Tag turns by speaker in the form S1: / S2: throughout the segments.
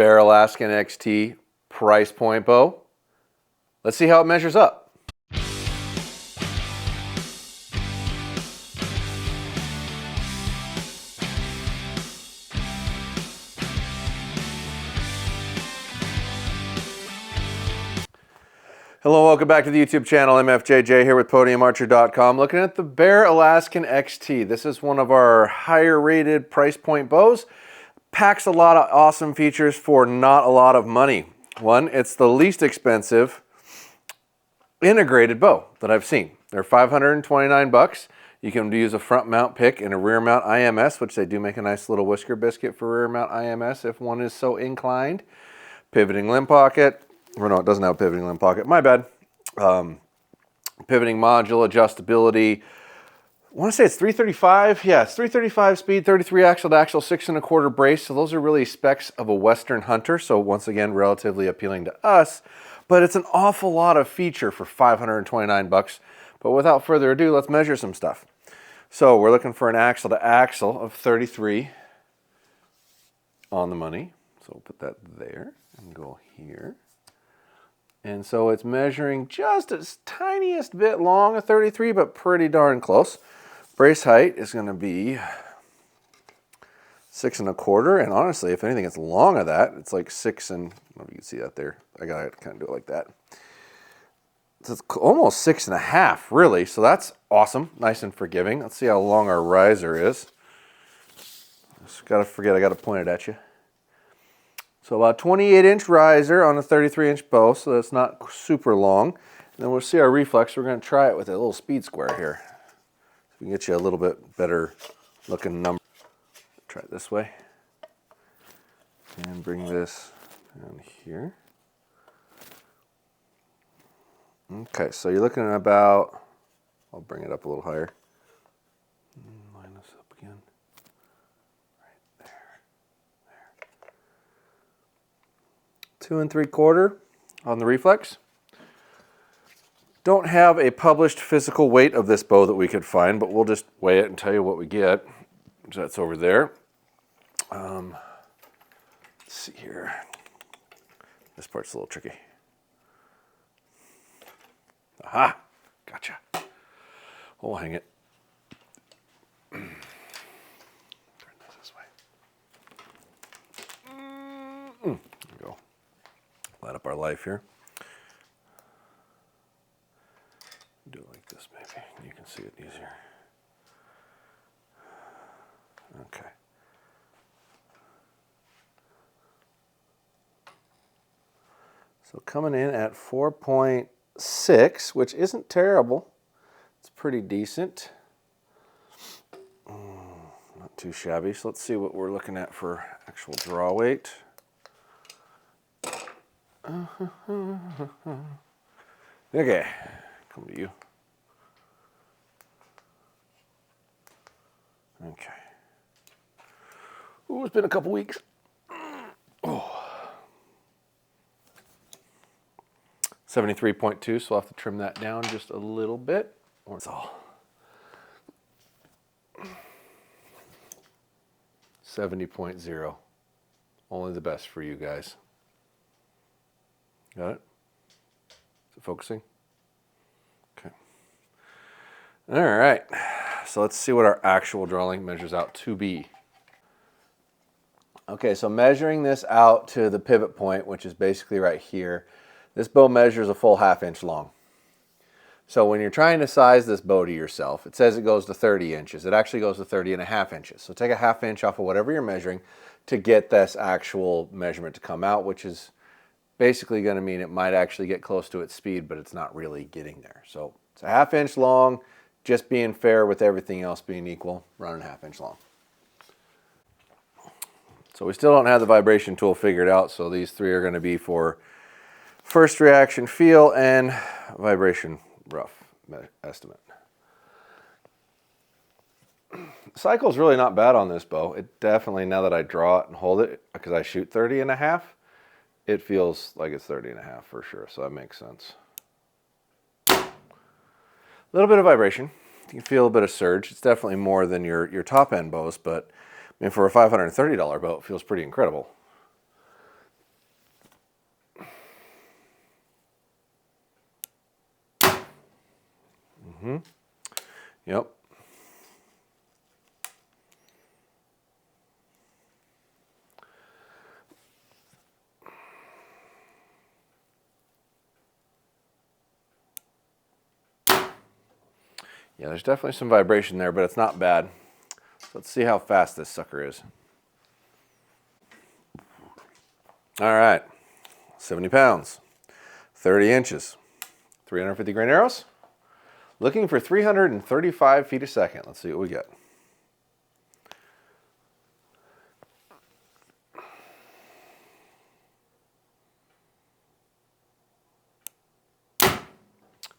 S1: Bear Alaskan XT price point bow. Let's see how it measures up. Hello, welcome back to the YouTube channel. MFJJ here with PodiumArcher.com, looking at the Bear Alaskan XT. This is one of our higher rated price point bows. Packs a lot of awesome features for not a lot of money. One, it's the least expensive integrated bow that I've seen. They're $529. You can use a front mount pick and a rear mount IMS, which they do make a nice little whisker biscuit for rear mount IMS if one is so inclined. Pivoting limb pocket. Or no, it doesn't have a pivoting limb pocket. My bad. Pivoting module, adjustability. I want to say it's 335. Yeah, it's 335 speed, 33 axle to axle, 6 1/4 brace. So those are really specs of a Western hunter. So once again, relatively appealing to us. But it's an awful lot of feature for $529. But without further ado, let's measure some stuff. So we're looking for an axle to axle of 33 on the money. So we'll put that there and go here. And so it's measuring just a tiniest bit long of 33, but pretty darn close. Brace height is going to be 6 1/4, and honestly, if anything, it's long of that. It's like 6 and, I don't know if you can see that there. I got to kind of do it like that. So it's almost 6 1/2, really. So that's awesome, nice and forgiving. Let's see how long our riser is. Just got to forget, I got to point it at you. So about 28-inch riser on a 33-inch bow, so that's not super long. And then we'll see our reflex. We're going to try it with a little speed square here. So we can get you a little bit better looking number. Try it this way. And bring this down here. Okay, so you're looking at about, I'll bring it up a little higher. Line this up again. 2 3/4 on the reflex. Don't have a published physical weight of this bow that we could find, but we'll just weigh it and tell you what we get. So that's over there. Let's see here. This part's a little tricky. Aha! Gotcha. We'll hang it. Turn this way. There we go. Light up our life here. Do it like this maybe. You can see it easier. Okay. So coming in at 4.6, which isn't terrible. It's pretty decent. Not too shabby. So let's see what we're looking at for actual draw weight. Okay, come to you. Okay. Ooh, it's been a couple weeks. Oh. 73.2, so I'll have to trim that down just a little bit. Or it's all. 70.0. Only the best for you guys. Got it? Is it focusing? Okay. All right. So let's see what our actual draw length measures out to be. Okay, so measuring this out to the pivot point, which is basically right here, this bow measures a full 1/2 inch long. So when you're trying to size this bow to yourself, it says it goes to 30 inches. It actually goes to 30 1/2 inches. So take a 1/2 inch off of whatever you're measuring to get this actual measurement to come out, which is basically going to mean it might actually get close to its speed, but it's not really getting there. So it's a 1/2 inch long, just being fair with everything else being equal, running 1/2 inch long. So we still don't have the vibration tool figured out, so these three are going to be for first reaction feel and vibration rough estimate. Cycle's really not bad on this bow. It definitely, now that I draw it and hold it, because I shoot 30 1/2, it feels like it's 30 1/2 for sure, so that makes sense. A little bit of vibration. You can feel a bit of surge. It's definitely more than your top end bows, but I mean, for a $530 bow, it feels pretty incredible. Yep. Yeah, there's definitely some vibration there, but it's not bad. So let's see how fast this sucker is. All right, 70 pounds, 30 inches, 350 grain arrows. Looking for 335 feet a second. Let's see what we get.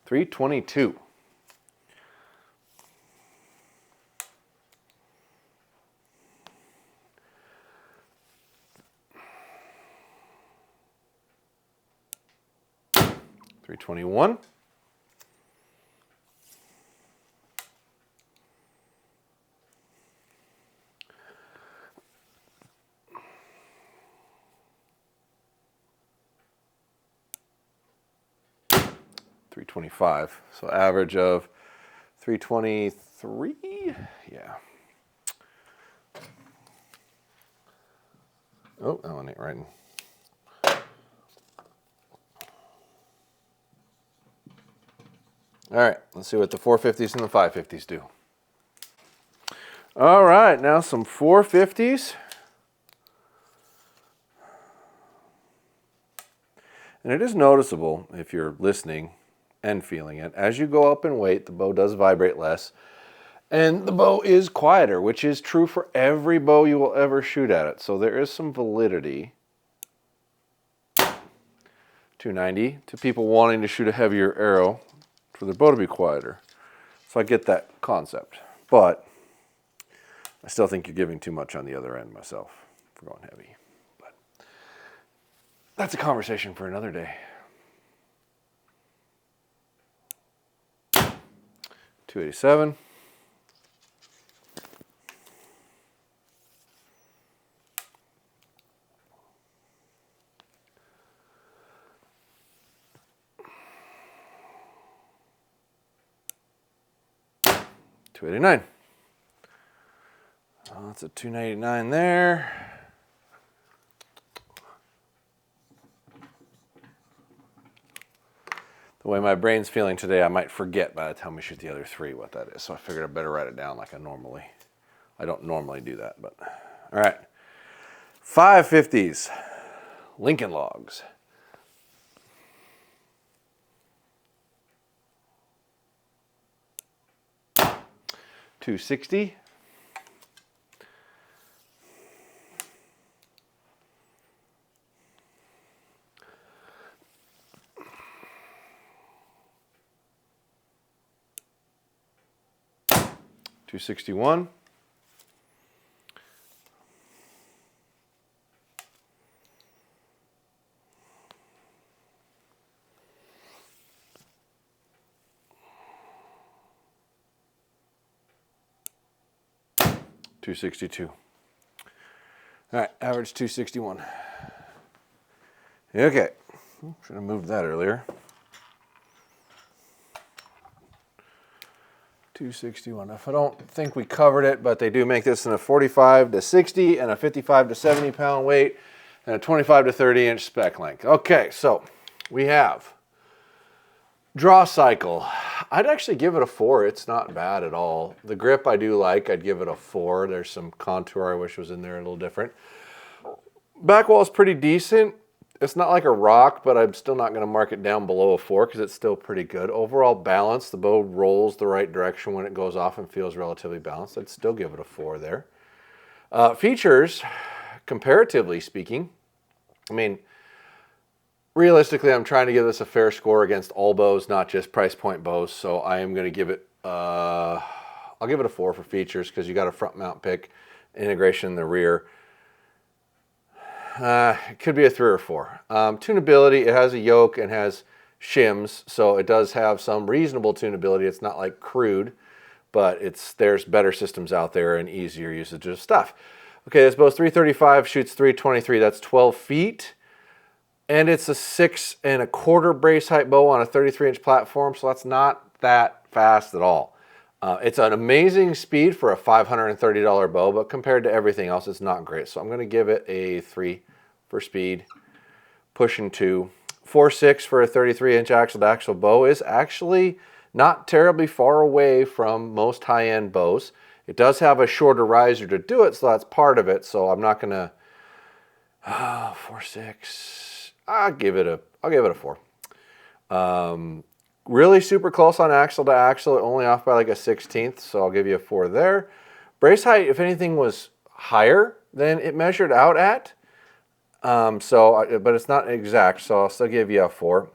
S1: .322. .321. .325. So average of 323. Yeah. Oh, that one ain't right. All right, let's see what the 450s and the 550s do. All right, now some 450s. And it is noticeable, if you're listening and feeling it, as you go up in weight, the bow does vibrate less. And the bow is quieter, which is true for every bow you will ever shoot at it. So there is some validity. 290 to people wanting to shoot a heavier arrow for their bow to be quieter. So I get that concept. But I still think you're giving too much on the other end myself for going heavy. But that's a conversation for another day. 287. $289. Oh, that's a 299 there. The way my brain's feeling today, I might forget by the time we shoot the other three what that is. So I figured I better write it down like I don't normally do that, but all right. 550s, Lincoln Logs. $260. $261. $262. All right, average 261. Okay, should have moved that earlier. 261. If I don't think we covered it, but they do make this in a 45 to 60 and a 55 to 70 pound weight and a 25 to 30 inch spec length. Okay, so we have draw cycle. I'd actually give it a 4. It's not bad at all. The grip I do like. I'd give it a 4. There's some contour I wish was in there a little different. Back wall is pretty decent. It's not like a rock, but I'm still not going to mark it down below a 4 because it's still pretty good. Overall balance, the bow rolls the right direction when it goes off and feels relatively balanced. I'd still give it a 4 there. Features, comparatively speaking, I mean, realistically, I'm trying to give this a fair score against all bows, not just price point bows. So I am going to give it, I'll give it a 4 for features because you got a front mount pick, integration in the rear. It could be a 3 or 4. Tunability, it has a yoke and has shims, so it does have some reasonable tunability. It's not like crude, but there's better systems out there and easier usage of stuff. Okay, this bow's 335, shoots 323. That's 12 feet. And it's a 6 1/4 brace height bow on a 33 inch platform, so that's not that fast at all. It's an amazing speed for a $530 bow, but compared to everything else, it's not great. So I'm going to give it a 3 for speed, pushing 2. 4.6 for a 33-inch axle-to-axle bow is actually not terribly far away from most high-end bows. It does have a shorter riser to do it, so that's part of it. So I'm not going to 4.6. I'll give it a 4. Really super close on axle to axle, only off by like a 1/16, so I'll give you a 4 there. Brace height, if anything, was higher than it measured out at, but it's not exact, so I'll still give you a 4.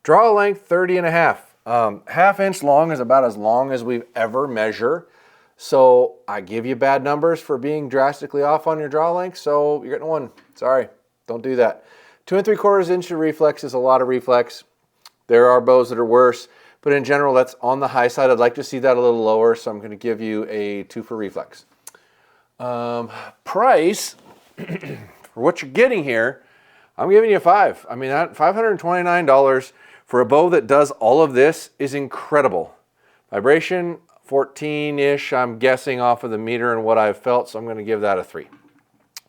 S1: Draw length 30.5. Half-inch long is about as long as we've ever measured, so I give you bad numbers for being drastically off on your draw length, so you're getting a 1. Sorry, don't do that. 2 3/4 inch reflex is a lot of reflex. There are bows that are worse, but in general, that's on the high side. I'd like to see that a little lower, so I'm going to give you a 2 for reflex. Price, for what you're getting here, I'm giving you a 5. I mean, that $529 for a bow that does all of this is incredible. Vibration, 14-ish, I'm guessing off of the meter and what I've felt, so I'm going to give that a 3.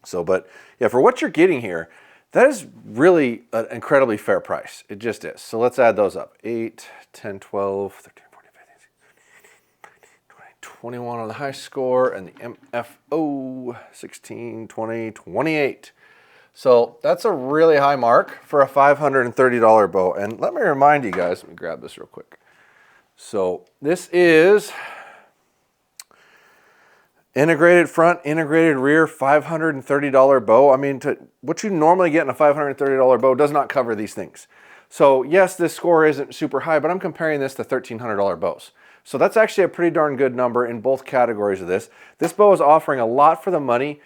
S1: So, but yeah, for what you're getting here, that is really an incredibly fair price. It just is. So let's add those up. 8, 10, 12, 13, 14, 15, 16, 20, 21 on the high score, and the MFO, 16, 20, 28. So that's a really high mark for a $530 bow. And let me remind you guys, let me grab this real quick. So this is integrated front, integrated rear, $530 bow. I mean, what you normally get in a $530 bow does not cover these things. So yes, this score isn't super high, but I'm comparing this to $1,300 bows. So that's actually a pretty darn good number in both categories of this. This bow is offering a lot for the money.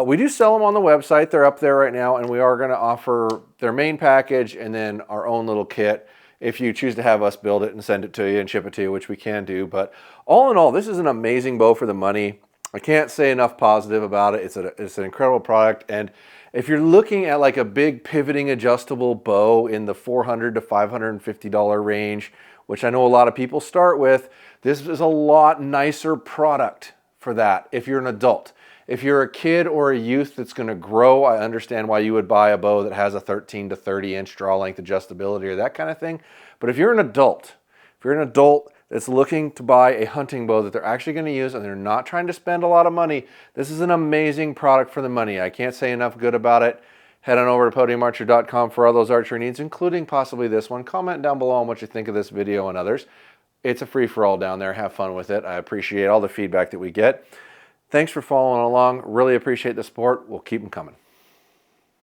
S1: We do sell them on the website. They're up there right now, and we are going to offer their main package and then our own little kit if you choose to have us build it and send it to you and ship it to you, which we can do. But all in all, this is an amazing bow for the money. I can't say enough positive about it. It's an incredible product, and if you're looking at like a big pivoting adjustable bow in the $400 to $550 range, which I know a lot of people start with, this is a lot nicer product for that if you're an adult. If you're a kid or a youth that's going to grow, I understand why you would buy a bow that has a 13 to 30 inch draw length adjustability or that kind of thing. But if you're an adult that's looking to buy a hunting bow that they're actually going to use and they're not trying to spend a lot of money, this is an amazing product for the money. I can't say enough good about it. Head on over to podiumarcher.com for all those archery needs, including possibly this one. Comment down below on what you think of this video and others. It's a free-for-all down there. Have fun with it. I appreciate all the feedback that we get. Thanks for following along. Really appreciate the support. We'll keep them coming.